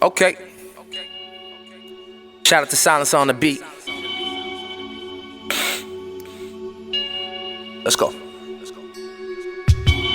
Okay. Shout out to Silence on the beat. Let's go.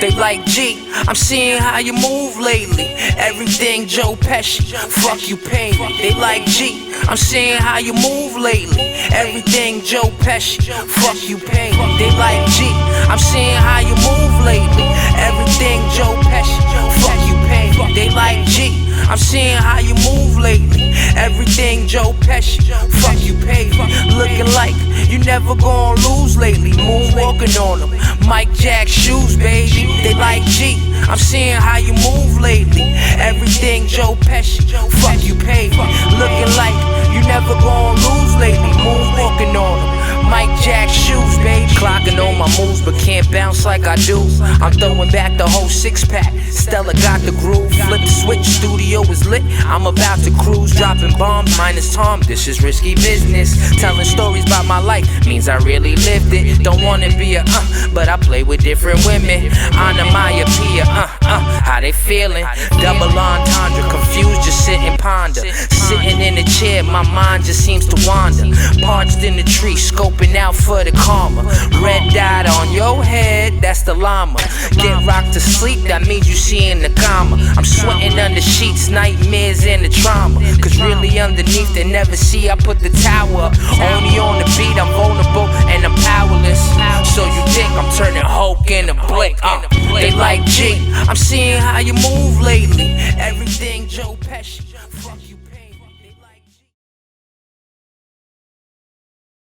They like, G, I'm seeing how you move lately. Everything Joe Pesci, fuck you pay me. They like, G, I'm seeing how you move lately. Everything Joe Pesci, fuck you pay me. They like, G, I'm seeing how you move lately. Everything Joe Pesci, fuck you pay me. They like, G, I'm seeing how you move lately. Everything Joe Pesci, fuck you pay me. Looking like you never gon' lose lately. Moonwalking on them, Mike Jack shoes, baby. They like, G, I'm seeing how you move lately. Everything Joe Pesci, fuck you pay me. Looking like you never gon' lose lately. Moonwalking on them, Mike Jack shoes, baby. Clocking on my moves, but can't bounce like I do. I'm throwing back the whole 6-pack. Stella got the groove. Flip the switch, studio is lit. I'm about to cruise, dropping bombs minus Tom. This is risky business. Telling stories about my life means I really lived it. Don't wanna be a but I play with different women. Onomatopoeia, how they feeling? Double entendre, confused, just sit and ponder. Sitting in the chair, my mind just seems to wander. Parched in the tree, scoping out for the karma. Red dot on your head, that's the llama. Get rocked to sleep, that means you seeing the karma. I'm sweating under sheets, nightmares and the trauma. Cause really underneath they never see I put the tower up. Only on the beat, I'm vulnerable and I'm powerless. So you think I'm turning Hulk in a blink? They like, G, I'm seeing how you move lately. Everything Joe Pesci, fuck